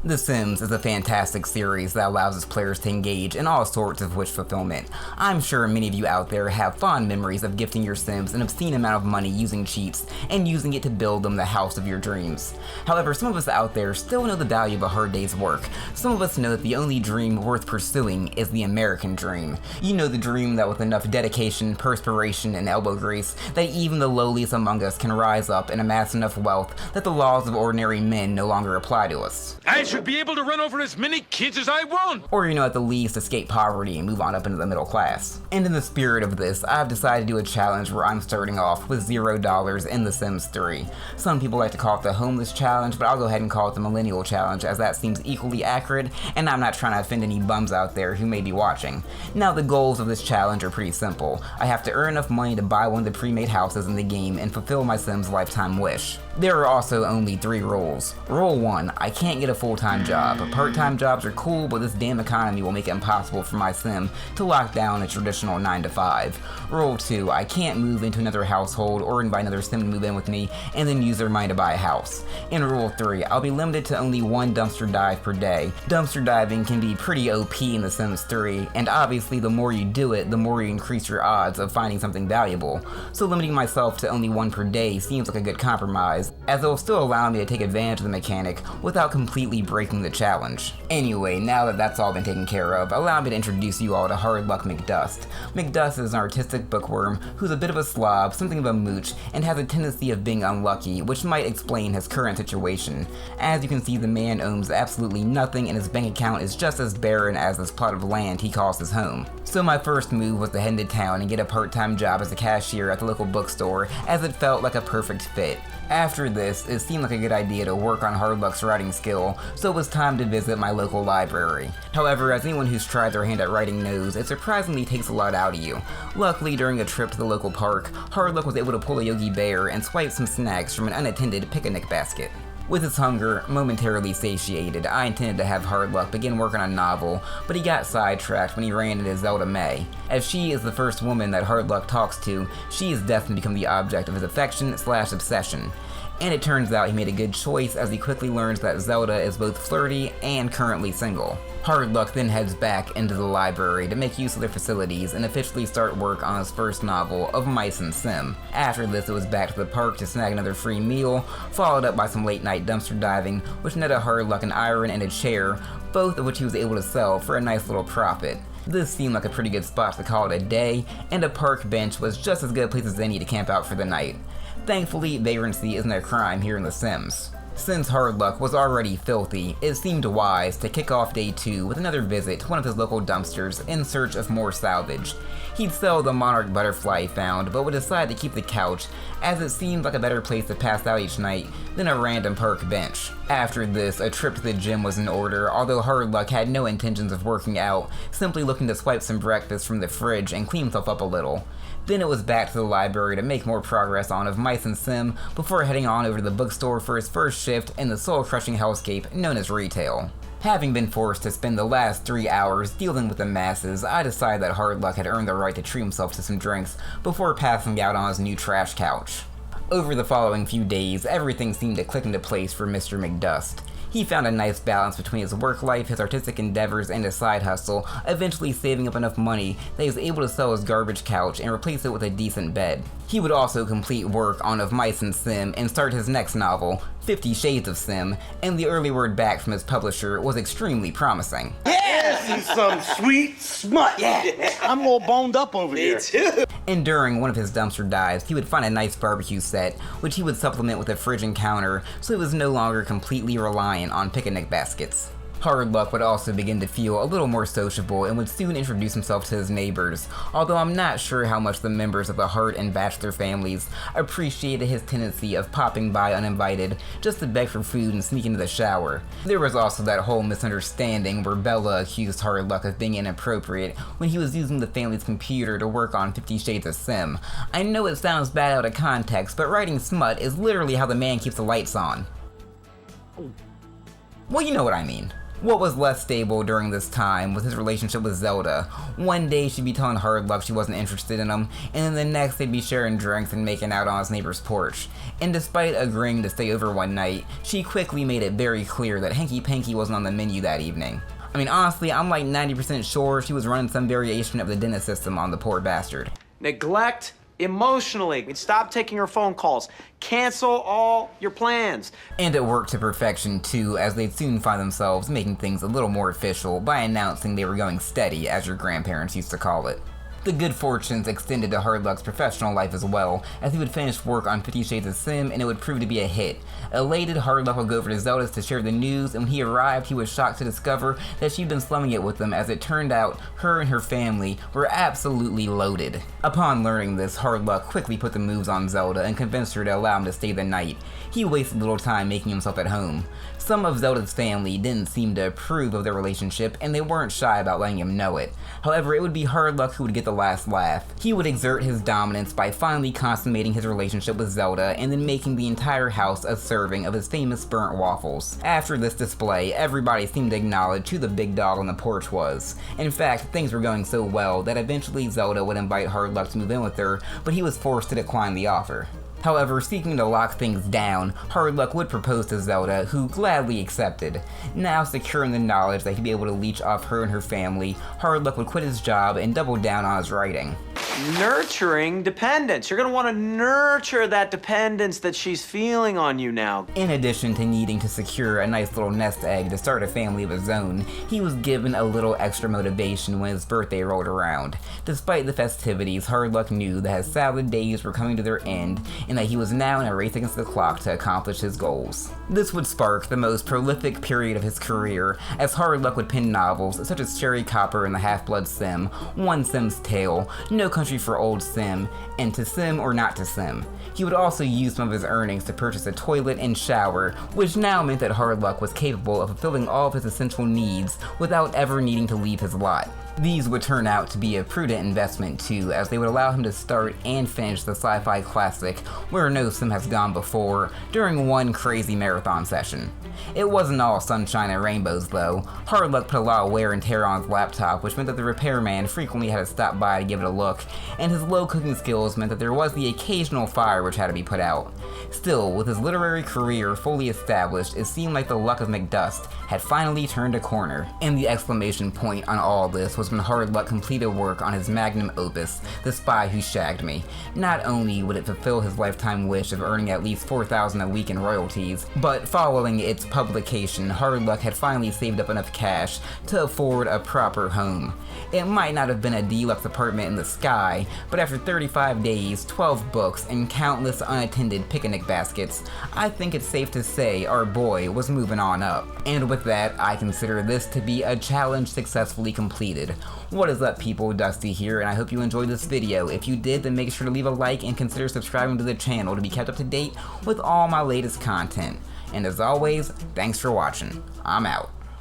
The Sims is a fantastic series that allows its players to engage in all sorts of wish fulfillment. I'm sure many of you out there have fond memories of gifting your Sims an obscene amount of money using cheats and using it to build them the house of your dreams. However, some of us out there still know the value of a hard day's work. Some of us know that the only dream worth pursuing is the American dream. You know, the dream that with enough dedication, perspiration, and elbow grease, that even the lowliest among us can rise up and amass enough wealth that the laws of ordinary men no longer apply to us. I should be able to run over as many kids as I want! Or, at the least, escape poverty and move on up into the middle class. And in the spirit of this, I've decided to do a challenge where I'm starting off with $0 in The Sims 3. Some people like to call it the Homeless Challenge, but I'll go ahead and call it the Millennial Challenge, as that seems equally accurate, and I'm not trying to offend any bums out there who may be watching. Now, the goals of this challenge are pretty simple. I have to earn enough money to buy one of the pre-made houses in the game and fulfill my Sims' lifetime wish. There are also only 3 rules. Rule 1, I can't get a full-time job. Part-time jobs are cool, but this damn economy will make it impossible for my Sim to lock down a traditional 9 to 5. Rule 2, I can't move into another household or invite another Sim to move in with me and then use their money to buy a house. And Rule 3, I'll be limited to only 1 dumpster dive per day. Dumpster diving can be pretty OP in The Sims 3, and obviously the more you do it, the more you increase your odds of finding something valuable. So limiting myself to only 1 per day seems like a good compromise, as it will still allow me to take advantage of the mechanic without completely breaking the challenge. Anyway, now that that's all been taken care of, allow me to introduce you all to Hard Luck McDust. McDust is an artistic bookworm who's a bit of a slob, something of a mooch, and has a tendency of being unlucky, which might explain his current situation. As you can see, the man owns absolutely nothing and his bank account is just as barren as this plot of land he calls his home. So my first move was to head into town and get a part-time job as a cashier at the local bookstore, as it felt like a perfect fit. After this, it seemed like a good idea to work on Hard Luck's writing skill, so it was time to visit my local library. However, as anyone who's tried their hand at writing knows, it surprisingly takes a lot out of you. Luckily, during a trip to the local park, Hard Luck was able to pull a Yogi Bear and swipe some snacks from an unattended picnic basket. With his hunger momentarily satiated, I intended to have Hard Luck begin working on a novel, but he got sidetracked when he ran into Zelda May. As she is the first woman that Hard Luck talks to, she is destined to become the object of his affection/obsession. And it turns out he made a good choice, as he quickly learns that Zelda is both flirty and currently single. Hard Luck then heads back into the library to make use of their facilities and officially start work on his first novel, Of Mice and Sim. After this, it was back to the park to snag another free meal, followed up by some late night dumpster diving, which netted Hard Luck an iron and a chair, both of which he was able to sell for a nice little profit. This seemed like a pretty good spot to call it a day, and a park bench was just as good a place as any to camp out for the night. Thankfully, vagrancy isn't a crime here in The Sims. Since Hard Luck was already filthy, it seemed wise to kick off day 2 with another visit to one of his local dumpsters in search of more salvage. He'd sell the monarch butterfly he found, but would decide to keep the couch, as it seemed like a better place to pass out each night than a random park bench. After this, a trip to the gym was in order, although Hard Luck had no intentions of working out, simply looking to swipe some breakfast from the fridge and clean himself up a little. Then it was back to the library to make more progress on Of Mice and Sim before heading on over to the bookstore for his first shift in the soul-crushing hellscape known as retail. Having been forced to spend the last 3 hours dealing with the masses, I decided that Hard Luck had earned the right to treat himself to some drinks before passing out on his new trash couch. Over the following few days, everything seemed to click into place for Mr. McDust. He found a nice balance between his work life, his artistic endeavors, and his side hustle, eventually saving up enough money that he was able to sell his garbage couch and replace it with a decent bed. He would also complete work on Of Mice and Sim and start his next novel, 50 Shades of Sim, and the early word back from his publisher was extremely promising. And some sweet smut. Yeah, I'm all boned up over here. Me too. And during one of his dumpster dives, he would find a nice barbecue set, which he would supplement with a fridge and counter, so he was no longer completely reliant on picnic baskets. Hard Luck would also begin to feel a little more sociable and would soon introduce himself to his neighbors, although I'm not sure how much the members of the Hart and Bachelor families appreciated his tendency of popping by uninvited just to beg for food and sneak into the shower. There was also that whole misunderstanding where Bella accused Hard Luck of being inappropriate when he was using the family's computer to work on 50 Shades of Sim. I know it sounds bad out of context, but writing smut is literally how the man keeps the lights on. Well, you know what I mean. What was less stable during this time was his relationship with Zelda. One day she'd be telling Hardluck she wasn't interested in him, and then the next they'd be sharing drinks and making out on his neighbor's porch. And despite agreeing to stay over one night, she quickly made it very clear that Hanky Panky wasn't on the menu that evening. I mean, honestly, I'm like 90% sure she was running some variation of the Dennis system on the poor bastard. Neglect emotionally. Stop taking her phone calls. Cancel all your plans. And it worked to perfection too, as they'd soon find themselves making things a little more official by announcing they were going steady, as your grandparents used to call it. The good fortunes extended to Hardluck's professional life as well, as he would finish work on 50 Shades of Sim and it would prove to be a hit. Elated, Hardluck would go over to Zelda's to share the news, and when he arrived he was shocked to discover that she'd been slumming it with them, as it turned out her and her family were absolutely loaded. Upon learning this, Hardluck quickly put the moves on Zelda and convinced her to allow him to stay the night. He wasted little time making himself at home. Some of Zelda's family didn't seem to approve of their relationship, and they weren't shy about letting him know it. However, it would be Hardluck who would get the last laugh. He would exert his dominance by finally consummating his relationship with Zelda and then making the entire house a serving of his famous burnt waffles. After this display, everybody seemed to acknowledge who the big dog on the porch was. In fact, things were going so well that eventually Zelda would invite Hardluck to move in with her, but he was forced to decline the offer. However, seeking to lock things down, Hardluck would propose to Zelda, who gladly accepted. Now secure in the knowledge that he'd be able to leech off her and her family, Hardluck would quit his job and double down on his writing. Nurturing dependence. You're gonna want to nurture that dependence that she's feeling on you now. In addition to needing to secure a nice little nest egg to start a family of his own, he was given a little extra motivation when his birthday rolled around. Despite the festivities, Hardluck knew that his salad days were coming to their end, and that he was now in a race against the clock to accomplish his goals. This would spark the most prolific period of his career, as Hardluck would pen novels such as Sherry Copper and the Half-Blood Sim, One Sim's Tale, No Country for Old Sim, and To Sim or Not to Sim. He would also use some of his earnings to purchase a toilet and shower, which now meant that Hardluck was capable of fulfilling all of his essential needs without ever needing to leave his lot. These would turn out to be a prudent investment too, as they would allow him to start and finish the sci-fi classic Where No Sim Has Gone Before during one crazy marathon session. It wasn't all sunshine and rainbows though. Hardluck put a lot of wear and tear on his laptop, which meant that the repairman frequently had to stop by to give it a look, and his low cooking skills meant that there was the occasional fire which had to be put out. Still, with his literary career fully established, it seemed like the luck of McDust had finally turned a corner. And the exclamation point on all this was when Hardluck completed work on his magnum opus, The Spy Who Shagged Me. Not only would it fulfill his lifetime wish of earning at least $4,000 a week in royalties, but following its publication, Hardluck had finally saved up enough cash to afford a proper home. It might not have been a deluxe apartment in the sky, but after 35 days, 12 books, and countless unattended picnic baskets, I think it's safe to say our boy was moving on up. And with that, I consider this to be a challenge successfully completed. What is up people, Dusty here, and I hope you enjoyed this video. If you did, then make sure to leave a like and consider subscribing to the channel to be kept up to date with all my latest content. And as always, thanks for watching. I'm out.